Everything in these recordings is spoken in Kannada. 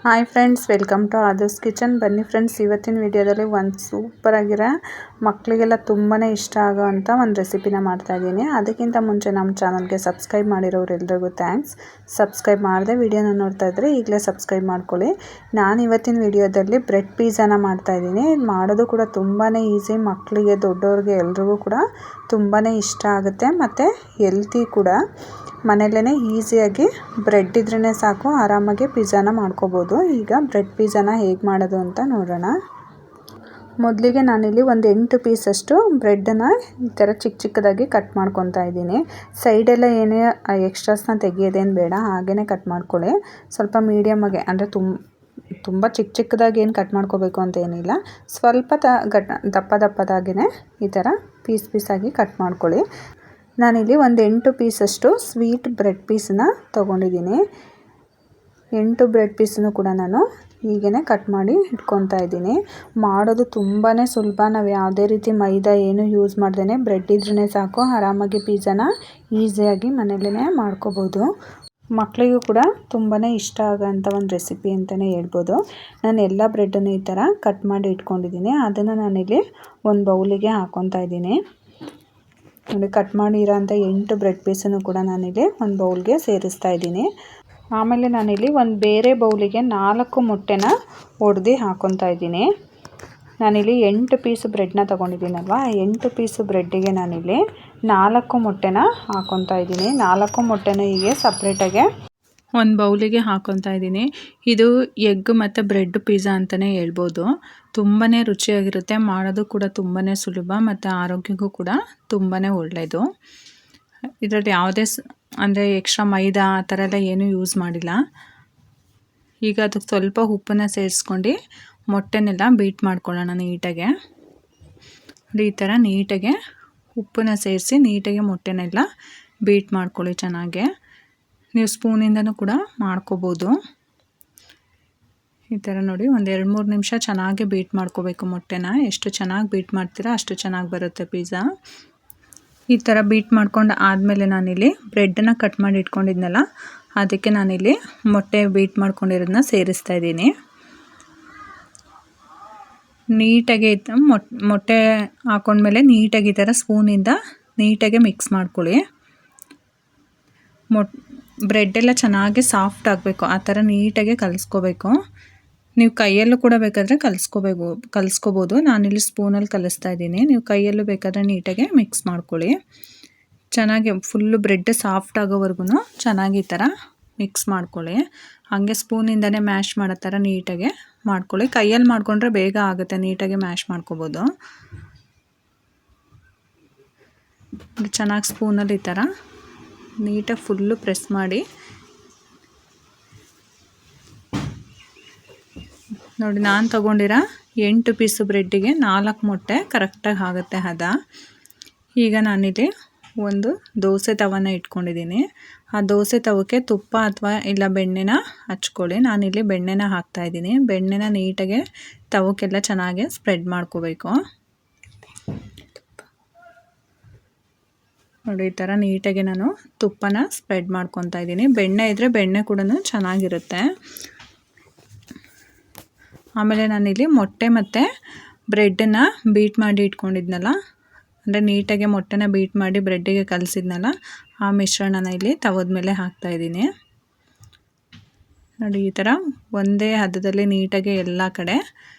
Hi friends, welcome to Aadhar's kitchen. ಬನ್ನಿ ಫ್ರೆಂಡ್ಸ್, ಇವತ್ತಿನ ವಿಡಿಯೋದಲ್ಲಿ ಒಂದು ಸೂಪರ್ ಆಗಿರೋ ಮಕ್ಕಳಿಗೆಲ್ಲ ತುಂಬಾ ಇಷ್ಟ ಆಗೋವಂಥ ಒಂದು ರೆಸಿಪಿನ ಮಾಡ್ತಾಯಿದ್ದೀನಿ. ಅದಕ್ಕಿಂತ ಮುಂಚೆ ನಮ್ಮ ಚಾನಲ್ಗೆ ಸಬ್ಸ್ಕ್ರೈಬ್ ಮಾಡಿರೋರೆಲ್ಲರಿಗೂ ಥ್ಯಾಂಕ್ಸ್. ಸಬ್ಸ್ಕ್ರೈಬ್ ಮಾಡಿದೆ ವಿಡಿಯೋನ ನೋಡ್ತಾ ಇದ್ದರೆ ಈಗಲೇ ಸಬ್ಸ್ಕ್ರೈಬ್ ಮಾಡ್ಕೊಳ್ಳಿ. ನಾನು ಇವತ್ತಿನ ವಿಡಿಯೋದಲ್ಲಿ ಬ್ರೆಡ್ ಪಿಜ್ಜಾನ ಮಾಡ್ತಾಯಿದ್ದೀನಿ. ಮಾಡೋದು ಕೂಡ ತುಂಬಾ ಈಸಿ. ಮಕ್ಕಳಿಗೆ, ದೊಡ್ಡವ್ರಿಗೆ ಎಲ್ರಿಗೂ ಕೂಡ ತುಂಬಾ ಇಷ್ಟ ಆಗುತ್ತೆ ಮತ್ತು ಹೆಲ್ತಿ ಕೂಡ. ಮನೆಯಲ್ಲೇ ಈಸಿಯಾಗಿ ಬ್ರೆಡ್ ಇದ್ರೇ ಸಾಕು, ಆರಾಮಾಗಿ ಪಿಜ್ಜಾನ ಮಾಡ್ಕೋಬೋದು. ಈಗ ಬ್ರೆಡ್ ಪಿಜ್ಜಾನ ಹೇಗೆ ಮಾಡೋದು ಅಂತ ನೋಡೋಣ. ಮೊದಲಿಗೆ ನಾನಿಲ್ಲಿ ಒಂದು 8 ಪೀಸಷ್ಟು ಬ್ರೆಡ್ಡನ್ನು ಈ ಥರ ಚಿಕ್ಕ ಚಿಕ್ಕದಾಗಿ ಕಟ್ ಮಾಡ್ಕೊತಾ ಇದ್ದೀನಿ. ಸೈಡೆಲ್ಲ ಏನೇ ಎಕ್ಸ್ಟ್ರಾಸ್ನ ತೆಗಿಯೋದೇನು ಬೇಡ, ಹಾಗೇ ಕಟ್ ಮಾಡ್ಕೊಳ್ಳಿ. ಸ್ವಲ್ಪ ಮೀಡಿಯಮ್ಮಾಗೆ, ಅಂದರೆ ತುಂಬ ಚಿಕ್ಕ ಚಿಕ್ಕದಾಗಿ ಏನು ಕಟ್ ಮಾಡ್ಕೋಬೇಕು ಅಂತ ಏನಿಲ್ಲ. ಸ್ವಲ್ಪ ದಪ್ಪ ದಪ್ಪದಾಗೇ ಈ ಥರ ಪೀಸಾಗಿ ಕಟ್ ಮಾಡ್ಕೊಳ್ಳಿ. ನಾನಿಲ್ಲಿ ಒಂದು 8 ಪೀಸಷ್ಟು ಸ್ವೀಟ್ ಬ್ರೆಡ್ ಪೀಸನ್ನ ತೊಗೊಂಡಿದ್ದೀನಿ. 8 ಬ್ರೆಡ್ ಪೀಸನ್ನು ಕೂಡ ನಾನು ಹೀಗೇ ಕಟ್ ಮಾಡಿ ಇಟ್ಕೊತಾ ಇದ್ದೀನಿ. ಮಾಡೋದು ತುಂಬಾ ಸುಲಭ. ನಾವು ಯಾವುದೇ ರೀತಿ ಮೈದಾ ಏನು ಯೂಸ್ ಮಾಡ್ದೇ ಬ್ರೆಡ್ ಇದ್ರೇ ಸಾಕು, ಆರಾಮಾಗಿ ಪಿಜ್ಜಾನ ಈಸಿಯಾಗಿ ಮನೆಯಲ್ಲೇ ಮಾಡ್ಕೋಬೋದು. ಮಕ್ಕಳಿಗೂ ಕೂಡ ತುಂಬಾ ಇಷ್ಟ ಆಗೋಂಥ ಒಂದು ರೆಸಿಪಿ ಅಂತಲೇ ಹೇಳ್ಬೋದು. ನಾನು ಎಲ್ಲ ಬ್ರೆಡ್ಡನ್ನು ಈ ಥರ ಕಟ್ ಮಾಡಿ ಇಟ್ಕೊಂಡಿದ್ದೀನಿ. ಅದನ್ನು ನಾನಿಲ್ಲಿ ಒಂದು ಬೌಲಿಗೆ ಹಾಕ್ಕೊತಾ ಇದ್ದೀನಿ. ನೋಡಿ, ಕಟ್ ಮಾಡಿರೋಂಥ 8 ಬ್ರೆಡ್ ಪೀಸನ್ನು ಕೂಡ ನಾನಿಲ್ಲಿ ಒಂದು ಬೌಲ್ಗೆ ಸೇರಿಸ್ತಾ ಇದ್ದೀನಿ. ಆಮೇಲೆ ನಾನಿಲ್ಲಿ ಒಂದು ಬೇರೆ ಬೌಲಿಗೆ 4 ಮೊಟ್ಟೆನ ಒಡೆದು ಹಾಕ್ಕೊತಾ ಇದ್ದೀನಿ. ನಾನಿಲ್ಲಿ 8 ಪೀಸ್ ಬ್ರೆಡ್ನ ತೊಗೊಂಡಿದ್ದೀನಲ್ವ, 8 ಪೀಸು ಬ್ರೆಡ್ಡಿಗೆ ನಾನಿಲ್ಲಿ 4 ಮೊಟ್ಟೆನ ಹಾಕ್ಕೊತಾ ಇದ್ದೀನಿ. 4 ಮೊಟ್ಟೆನ ಹೀಗೆ ಸಪ್ರೇಟಾಗೆ ಒಂದು ಬೌಲಿಗೆ ಹಾಕ್ಕೊತಾ ಇದ್ದೀನಿ. ಇದು ಎಗ್ ಮತ್ತು ಬ್ರೆಡ್ ಪಿಜ್ಜಾ ಅಂತಲೇ ಹೇಳ್ಬೋದು. ತುಂಬಾ ರುಚಿಯಾಗಿರುತ್ತೆ. ಮಾಡೋದು ಕೂಡ ತುಂಬಾ ಸುಲಭ ಮತ್ತು ಆರೋಗ್ಯಕ್ಕೂ ಕೂಡ ತುಂಬಾ ಒಳ್ಳೆಯದು. ಇದರಲ್ಲಿ ಯಾವುದೇ ಅಂದರೆ ಎಕ್ಸ್ಟ್ರಾ ಮೈದಾ ಆ ಥರ ಎಲ್ಲ ಏನೂ ಯೂಸ್ ಮಾಡಿಲ್ಲ. ಈಗ ಅದಕ್ಕೆ ಸ್ವಲ್ಪ ಉಪ್ಪನ್ನು ಸೇರಿಸ್ಕೊಂಡು ಮೊಟ್ಟೆನೆಲ್ಲ ಬೀಟ್ ಮಾಡ್ಕೊಳ್ಳೋಣ ನೀಟಾಗೆ. ಈ ಥರ ನೀಟಾಗೆ ಉಪ್ಪನ್ನು ಸೇರಿಸಿ ನೀಟಾಗೆ ಮೊಟ್ಟೆನೆಲ್ಲ ಬೀಟ್ ಮಾಡ್ಕೊಳ್ಳಿ ಚೆನ್ನಾಗೆ. ನೀವು ಸ್ಪೂನಿಂದನೂ ಕೂಡ ಮಾಡ್ಕೋಬೋದು. ಈ ಥರ ನೋಡಿ, ಒಂದು 2-3 ನಿಮಿಷ ಚೆನ್ನಾಗಿ ಬೀಟ್ ಮಾಡ್ಕೋಬೇಕು ಮೊಟ್ಟೆನ. ಎಷ್ಟು ಚೆನ್ನಾಗಿ ಬೀಟ್ ಮಾಡ್ತೀರಾ ಅಷ್ಟು ಚೆನ್ನಾಗಿ ಬರುತ್ತೆ ಪಿಜ್ಜಾ. ಈ ಥರ ಬೀಟ್ ಮಾಡ್ಕೊಂಡು ಆದಮೇಲೆ ನಾನಿಲ್ಲಿ ಬ್ರೆಡ್ಡನ್ನು ಕಟ್ ಮಾಡಿ ಇಟ್ಕೊಂಡಿದ್ನಲ್ಲ, ಅದಕ್ಕೆ ನಾನಿಲ್ಲಿ ಮೊಟ್ಟೆ ಬೀಟ್ ಮಾಡ್ಕೊಂಡಿರೋದನ್ನ ಸೇರಿಸ್ತಾ ಇದ್ದೀನಿ. ನೀಟಾಗಿ ಮೊಟ್ಟೆ ಹಾಕೊಂಡ್ಮೇಲೆ ನೀಟಾಗಿ ಈ ಥರ ಸ್ಪೂನಿಂದ ನೀಟಾಗಿ ಮಿಕ್ಸ್ ಮಾಡ್ಕೊಳ್ಳಿ. ಬ್ರೆಡ್ಡೆಲ್ಲ ಚೆನ್ನಾಗಿ ಸಾಫ್ಟ್ ಆಗಬೇಕು, ಆ ಥರ ನೀಟಾಗಿ ಕಲಿಸ್ಕೋಬೇಕು. ನೀವು ಕೈಯಲ್ಲೂ ಕೂಡ ಬೇಕಾದರೆ ಕಲಿಸ್ಕೋಬೋದು. ನಾನಿಲ್ಲಿ ಸ್ಪೂನಲ್ಲಿ ಕಲಿಸ್ತಾ ಇದ್ದೀನಿ. ನೀವು ಕೈಯಲ್ಲೂ ಬೇಕಾದರೆ ನೀಟಾಗಿ ಮಿಕ್ಸ್ ಮಾಡ್ಕೊಳ್ಳಿ. ಚೆನ್ನಾಗಿ ಫುಲ್ಲು ಬ್ರೆಡ್ ಸಾಫ್ಟ್ ಆಗೋವರೆಗೂ ಚೆನ್ನಾಗಿ ಈ ಥರ ಮಿಕ್ಸ್ ಮಾಡ್ಕೊಳ್ಳಿ. ಹಾಗೆ ಸ್ಪೂನಿಂದನೇ ಮ್ಯಾಶ್ ಮಾಡೋ ಥರ ನೀಟಾಗಿ ಮಾಡ್ಕೊಳ್ಳಿ. ಕೈಯಲ್ಲಿ ಮಾಡಿಕೊಂಡ್ರೆ ಬೇಗ ಆಗುತ್ತೆ, ನೀಟಾಗಿ ಮ್ಯಾಶ್ ಮಾಡ್ಕೋಬೋದು. ಚೆನ್ನಾಗಿ ಸ್ಪೂನಲ್ಲಿ ಈ ಥರ ನೀಟಾಗಿ ಫುಲ್ಲು ಪ್ರೆಸ್ ಮಾಡಿ ನೋಡಿ. ನಾನು ತೊಗೊಂಡಿರೋ 8 ಪೀಸು ಬ್ರೆಡ್ಡಿಗೆ 4 ಮೊಟ್ಟೆ ಕರೆಕ್ಟಾಗಿ ಆಗುತ್ತೆ ಹದ. ಈಗ ನಾನಿಲ್ಲಿ ಒಂದು ದೋಸೆ ತವನ ಇಟ್ಕೊಂಡಿದ್ದೀನಿ. ಆ ದೋಸೆ ತವಕ್ಕೆ ತುಪ್ಪ ಅಥವಾ ಇಲ್ಲ ಬೆಣ್ಣೆನ ಹಚ್ಕೊಳ್ಳಿ. ನಾನಿಲ್ಲಿ ಬೆಣ್ಣೆನ ಹಾಕ್ತಾಯಿದ್ದೀನಿ. ಬೆಣ್ಣೆನ ನೀಟಾಗಿ ತವಕ್ಕೆಲ್ಲ ಚೆನ್ನಾಗಿ ಸ್ಪ್ರೆಡ್ ಮಾಡ್ಕೋಬೇಕು. ನೋಡಿ, ಈ ಥರ ನೀಟಾಗಿ ನಾನು ತುಪ್ಪನ ಸ್ಪ್ರೆಡ್ ಮಾಡ್ಕೊತಾ ಇದ್ದೀನಿ. ಬೆಣ್ಣೆ ಇದ್ದರೆ ಬೆಣ್ಣೆ ಕೂಡ ಚೆನ್ನಾಗಿರುತ್ತೆ. ಆಮೇಲೆ ನಾನಿಲ್ಲಿ ಮೊಟ್ಟೆ ಮತ್ತು ಬ್ರೆಡ್ಡನ್ನು ಬೀಟ್ ಮಾಡಿ ಇಟ್ಕೊಂಡಿದ್ನಲ್ಲ, ಅಂದರೆ ನೀಟಾಗಿ ಮೊಟ್ಟೆನ ಬೀಟ್ ಮಾಡಿ ಬ್ರೆಡ್ಡಿಗೆ ಕಲಸಿದ್ನಲ್ಲ, ಆ ಮಿಶ್ರಣನ ಇಲ್ಲಿ ತವದ ಮೇಲೆ ಹಾಕ್ತಾಯಿದ್ದೀನಿ. ನೋಡಿ, ಈ ಥರ ಒಂದೇ ಹದದಲ್ಲಿ ನೀಟಾಗಿ ಎಲ್ಲ ಕಡೆ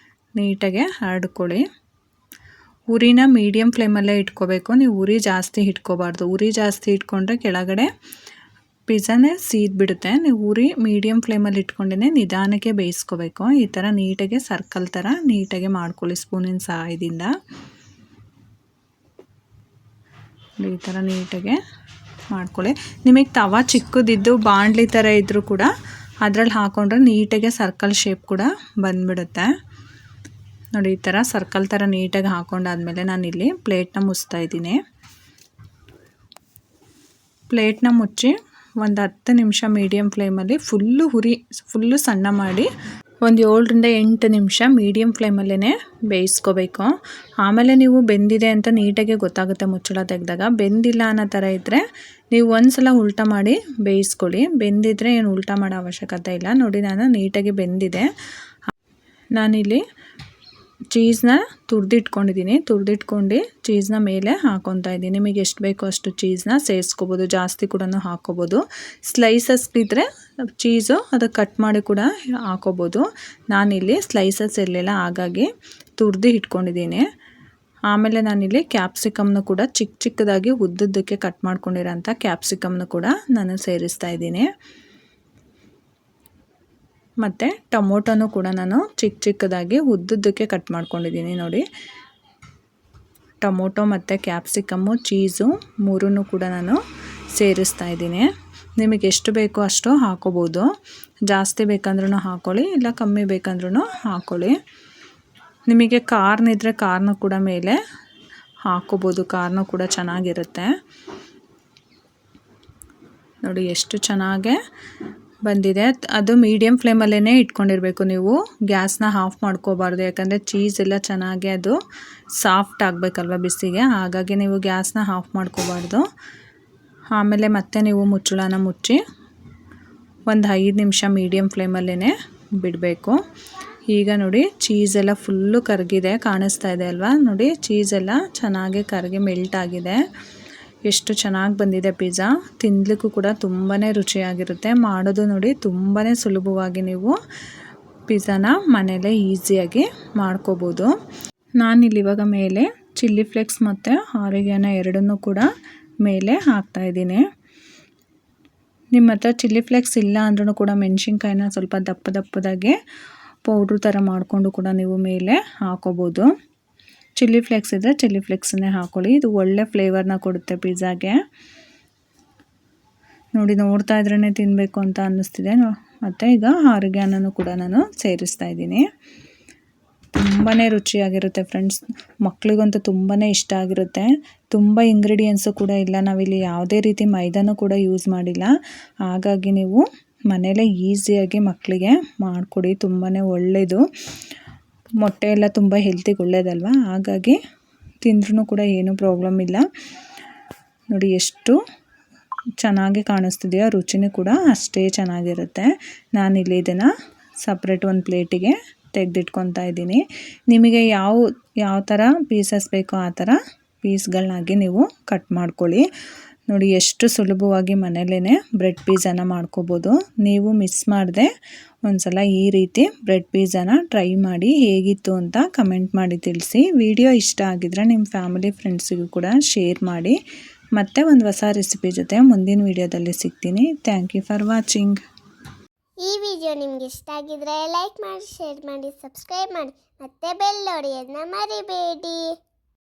ನೀಟಾಗಿ ಹರಡ್ಕೊಳ್ಳಿ. ಉರಿನ ಮೀಡಿಯಮ್ ಫ್ಲೇಮಲ್ಲೇ ಇಟ್ಕೋಬೇಕು. ನೀವು ಉರಿ ಜಾಸ್ತಿ ಇಟ್ಕೋಬಾರ್ದು. ಉರಿ ಜಾಸ್ತಿ ಇಟ್ಕೊಂಡ್ರೆ ಕೆಳಗಡೆ ಪಿಜ್ಜಾನೇ ಸೀದ್ಬಿಡುತ್ತೆ. ನೀವು ಉರಿ ಮೀಡಿಯಮ್ ಫ್ಲೇಮಲ್ಲಿ ಇಟ್ಕೊಂಡೇ ನಿಧಾನಕ್ಕೆ ಬೇಯಿಸ್ಕೋಬೇಕು. ಈ ಥರ ನೀಟಾಗಿ ಸರ್ಕಲ್ ಥರ ನೀಟಾಗಿ ಮಾಡ್ಕೊಳ್ಳಿ ಸ್ಪೂನಿನ ಸಹಾಯದಿಂದ. ಈ ಥರ ನೀಟಾಗಿ ಮಾಡ್ಕೊಳ್ಳಿ. ನಿಮಗೆ ತವ ಚಿಕ್ಕದಿದ್ದು ಬಾಣಲಿ ಥರ ಇದ್ದರೂ ಕೂಡ ಅದರಲ್ಲಿ ಹಾಕ್ಕೊಂಡ್ರೆ ನೀಟಾಗಿ ಸರ್ಕಲ್ ಶೇಪ್ ಕೂಡ ಬಂದುಬಿಡುತ್ತೆ. ನೋಡಿ, ಈ ಥರ ಸರ್ಕಲ್ ಥರ ನೀಟಾಗಿ ಹಾಕ್ಕೊಂಡಾದ್ಮೇಲೆ ನಾನಿಲ್ಲಿ ಪ್ಲೇಟ್ನ ಮುಚ್ತಾ ಇದ್ದೀನಿ. ಪ್ಲೇಟ್ನ ಮುಚ್ಚಿ ಒಂದು 10 ನಿಮಿಷ ಮೀಡಿಯಮ್ ಫ್ಲೇಮಲ್ಲಿ ಫುಲ್ಲು ಸಣ್ಣ ಮಾಡಿ ಒಂದು 7ರಿಂದ 8 ನಿಮಿಷ ಮೀಡಿಯಮ್ ಫ್ಲೇಮಲ್ಲೇ ಬೇಯಿಸ್ಕೋಬೇಕು. ಆಮೇಲೆ ನೀವು ಬೆಂದಿದೆ ಅಂತ ನೀಟಾಗಿ ಗೊತ್ತಾಗುತ್ತೆ ಮುಚ್ಚಳ ತೆಗೆದಾಗ. ಬೆಂದಿಲ್ಲ ಅನ್ನೋ ಥರ ಇದ್ದರೆ ನೀವು ಒಂದು ಸಲ ಉಲ್ಟಾ ಮಾಡಿ ಬೇಯಿಸ್ಕೊಳ್ಳಿ. ಬೆಂದಿದ್ರೆ ಏನು ಉಲ್ಟಾ ಮಾಡೋ ಅವಶ್ಯಕತೆ ಇಲ್ಲ. ನೋಡಿ ನಾನು ನೀಟಾಗಿ ಬೆಂದಿದೆ. ನಾನಿಲ್ಲಿ ಚೀಸ್ನ ತುರಿದಿಟ್ಕೊಂಡಿದ್ದೀನಿ. ತುರಿದಿಟ್ಕೊಂಡು ಚೀಸ್ನ ಮೇಲೆ ಹಾಕೊತಾ ಇದ್ದೀನಿ. ನಿಮಗೆ ಎಷ್ಟು ಬೇಕೋ ಅಷ್ಟು ಚೀಸ್ನ ಸೇರಿಸ್ಕೋಬೋದು, ಜಾಸ್ತಿ ಕೂಡ ಹಾಕ್ಕೋಬೋದು. ಸ್ಲೈಸಸ್ ಇದ್ದರೆ ಚೀಸು ಅದಕ್ಕೆ ಕಟ್ ಮಾಡಿ ಕೂಡ ಹಾಕೋಬೋದು. ನಾನಿಲ್ಲಿ ಸ್ಲೈಸಸ್ ಇರಲಿಲ್ಲ, ಹಾಗಾಗಿ ತುರಿದು ಇಟ್ಕೊಂಡಿದ್ದೀನಿ. ಆಮೇಲೆ ನಾನಿಲ್ಲಿ ಕ್ಯಾಪ್ಸಿಕಮ್ನ ಕೂಡ ಚಿಕ್ಕದಾಗಿ ಉದ್ದುದ್ದಕ್ಕೆ ಕಟ್ ಮಾಡ್ಕೊಂಡಿರೋಂಥ ಕ್ಯಾಪ್ಸಿಕಮ್ನ ಕೂಡ ನಾನು ಸೇರಿಸ್ತಾ ಇದ್ದೀನಿ. ಮತ್ತು ಟೊಮೊಟೊನೂ ಕೂಡ ನಾನು ಚಿಕ್ಕದಾಗಿ ಉದ್ದುದ್ದಕ್ಕೆ ಕಟ್ ಮಾಡ್ಕೊಂಡಿದ್ದೀನಿ. ನೋಡಿ, ಟೊಮೊಟೊ ಮತ್ತು ಕ್ಯಾಪ್ಸಿಕಮ್ಮು, ಚೀಸು ಮೂರನ್ನು ಕೂಡ ನಾನು ಸೇರಿಸ್ತಾ ಇದ್ದೀನಿ. ನಿಮಗೆ ಎಷ್ಟು ಬೇಕೋ ಅಷ್ಟು ಹಾಕೋಬೋದು. ಜಾಸ್ತಿ ಬೇಕಂದ್ರೂ ಹಾಕ್ಕೊಳ್ಳಿ, ಇಲ್ಲ ಕಮ್ಮಿ ಬೇಕಂದ್ರೂ ಹಾಕ್ಕೊಳ್ಳಿ. ನಿಮಗೆ ಕಾರ್ನಿದ್ರೆ ಕಾರ್ನ ಕೂಡ ಮೇಲೆ ಹಾಕೋಬೋದು. ಕಾರ್ನ ಕೂಡ ಚೆನ್ನಾಗಿರುತ್ತೆ. ನೋಡಿ ಎಷ್ಟು ಚೆನ್ನಾಗೆ ಬಂದಿದೆ. ಅದು ಮೀಡಿಯಮ್ ಫ್ಲೇಮಲ್ಲೇ ಇಟ್ಕೊಂಡಿರಬೇಕು ನೀವು. ಗ್ಯಾಸ್ನ ಆಫ್ ಮಾಡ್ಕೋಬಾರ್ದು, ಯಾಕಂದರೆ ಚೀಸ್ ಎಲ್ಲ ಚೆನ್ನಾಗಿ ಅದು ಸಾಫ್ಟ್ ಆಗಬೇಕಲ್ವ ಬಿಸಿಗೆ. ಹಾಗಾಗಿ ನೀವು ಗ್ಯಾಸ್ನ ಆಫ್ ಮಾಡ್ಕೋಬಾರ್ದು. ಆಮೇಲೆ ಮತ್ತೆ ನೀವು ಮುಚ್ಚಳನ ಮುಚ್ಚಿ ಒಂದು 5 ನಿಮಿಷ ಮೀಡಿಯಮ್ ಫ್ಲೇಮಲ್ಲೇ ಬಿಡಬೇಕು. ಈಗ ನೋಡಿ ಚೀಸೆಲ್ಲ ಫುಲ್ಲು ಕರಗಿದೆ, ಕಾಣಿಸ್ತಾ ಇದೆ ಅಲ್ವಾ? ನೋಡಿ ಚೀಸೆಲ್ಲ ಚೆನ್ನಾಗಿ ಕರಗಿ ಮೆಲ್ಟ್ ಆಗಿದೆ. ಎಷ್ಟು ಚೆನ್ನಾಗಿ ಬಂದಿದೆ ಪಿಜ್ಜಾ. ತಿನ್ನಲಿಕ್ಕೂ ಕೂಡ ತುಂಬಾ ರುಚಿಯಾಗಿರುತ್ತೆ. ಮಾಡೋದು ನೋಡಿ ತುಂಬಾ ಸುಲಭವಾಗಿ ನೀವು ಪಿಜ್ಜಾನ ಮನೆಯಲ್ಲೇ ಈಸಿಯಾಗಿ ಮಾಡ್ಕೋಬೋದು. ನಾನಿಲ್ಲಿ ಇವಾಗ ಮೇಲೆ ಚಿಲ್ಲಿ ಫ್ಲೇಕ್ಸ್ ಮತ್ತು ಆರಿಗ್ಯಾನೋ ಎರಡನ್ನೂ ಕೂಡ ಮೇಲೆ ಹಾಕ್ತಾಯಿದ್ದೀನಿ. ನಿಮ್ಮ ಹತ್ರ ಚಿಲ್ಲಿ ಫ್ಲೇಕ್ಸ್ ಇಲ್ಲ ಅಂದ್ರೂ ಕೂಡ ಮೆಣಸಿನ್ಕಾಯಿನ ಸ್ವಲ್ಪ ದಪ್ಪದಾಗೆ ಪೌಡ್ರ್ ಥರ ಮಾಡಿಕೊಂಡು ಕೂಡ ನೀವು ಮೇಲೆ ಹಾಕೋಬೋದು. ಚಿಲ್ಲಿ ಫ್ಲೇಕ್ಸ್ ಇದ್ದರೆ ಚಿಲ್ಲಿ ಫ್ಲೇಕ್ಸನ್ನೇ ಹಾಕ್ಕೊಳ್ಳಿ. ಇದು ಒಳ್ಳೆ ಫ್ಲೇವರ್ನ ಕೊಡುತ್ತೆ ಪಿಜ್ಜಾಗೆ. ನೋಡಿ, ನೋಡ್ತಾ ಇದ್ರೇ ತಿನ್ನಬೇಕು ಅಂತ ಅನ್ನಿಸ್ತಿದೆ. ಮತ್ತು ಈಗ ಆರಿಗ್ಯಾನೋ ಕೂಡ ನಾನು ಸೇರಿಸ್ತಾ ಇದ್ದೀನಿ. ತುಂಬಾ ರುಚಿಯಾಗಿರುತ್ತೆ ಫ್ರೆಂಡ್ಸ್. ಮಕ್ಕಳಿಗಂತೂ ತುಂಬಾ ಇಷ್ಟ ಆಗಿರುತ್ತೆ. ತುಂಬ ಇಂಗ್ರೀಡಿಯೆಂಟ್ಸು ಕೂಡ ಇಲ್ಲ. ನಾವಿಲ್ಲಿ ಯಾವುದೇ ರೀತಿ ಮೈದಾನೂ ಕೂಡ ಯೂಸ್ ಮಾಡಿಲ್ಲ. ಹಾಗಾಗಿ ನೀವು ಮನೆಯಲ್ಲೇ ಈಸಿಯಾಗಿ ಮಕ್ಕಳಿಗೆ ಮಾಡಿಕೊಡಿ. ತುಂಬಾ ಒಳ್ಳೆಯದು. ಮೊಟ್ಟೆ ಎಲ್ಲ ತುಂಬ ಹೆಲ್ತಿಗೆ ಒಳ್ಳೆಯದಲ್ವ, ಹಾಗಾಗಿ ತಿಂದ್ರೂ ಕೂಡ ಏನೂ ಪ್ರಾಬ್ಲಮ್ ಇಲ್ಲ. ನೋಡಿ ಎಷ್ಟು ಚೆನ್ನಾಗಿ ಕಾಣಿಸ್ತಿದೆಯೋ, ರುಚಿನೂ ಕೂಡ ಅಷ್ಟೇ ಚೆನ್ನಾಗಿರುತ್ತೆ. ನಾನಿಲ್ಲಿ ಇದನ್ನು ಸಪ್ರೇಟ್ ಒಂದು ಪ್ಲೇಟಿಗೆ ತೆಗೆದಿಟ್ಕೊತಾ ಇದ್ದೀನಿ. ನಿಮಗೆ ಯಾವ ಥರ ಪೀಸಸ್ ಬೇಕೋ ಆ ಥರ ಪೀಸ್ಗಳನ್ನಾಗಿ ನೀವು ಕಟ್ ಮಾಡ್ಕೊಳ್ಳಿ. ನೋಡಿ ಎಷ್ಟು ಸುಲಭವಾಗಿ ಮನೆಯಲ್ಲೇ ಬ್ರೆಡ್ ಪಿಜ್ಜಾನ ಮಾಡ್ಕೋಬೋದು. ನೀವು ಮಿಸ್ ಮಾಡದೆ ಒಂದ್ಸಲ ಈ ರೀತಿ ಬ್ರೆಡ್ ಪಿಜ್ಜಾನ ಟ್ರೈ ಮಾಡಿ ಹೇಗಿತ್ತು ಅಂತ ಕಮೆಂಟ್ ಮಾಡಿ ತಿಳಿಸಿ. ವಿಡಿಯೋ ಇಷ್ಟ ಆಗಿದ್ರೆ ನಿಮ್ಮ ಫ್ಯಾಮಿಲಿ ಫ್ರೆಂಡ್ಸಿಗೂ ಕೂಡ ಶೇರ್ ಮಾಡಿ. ಮತ್ತೆ ಒಂದು ಹೊಸ ರೆಸಿಪಿ ಜೊತೆ ಮುಂದಿನ ವಿಡಿಯೋದಲ್ಲಿ ಸಿಗ್ತೀನಿ. Thank you for watching. ಈ ವಿಡಿಯೋ ನಿಮಗೆ ಇಷ್ಟ ಆಗಿದ್ರೆ ಲೈಕ್ ಮಾಡಿ, ಶೇರ್ ಮಾಡಿ, ಸಬ್ಸ್ಕ್ರೈಬ್ ಮಾಡಿ, ಮತ್ತೆ ಬೆಲ್ ಹೊಡೆಯೋದನ್ನ ಮರಿಬೇಡಿ.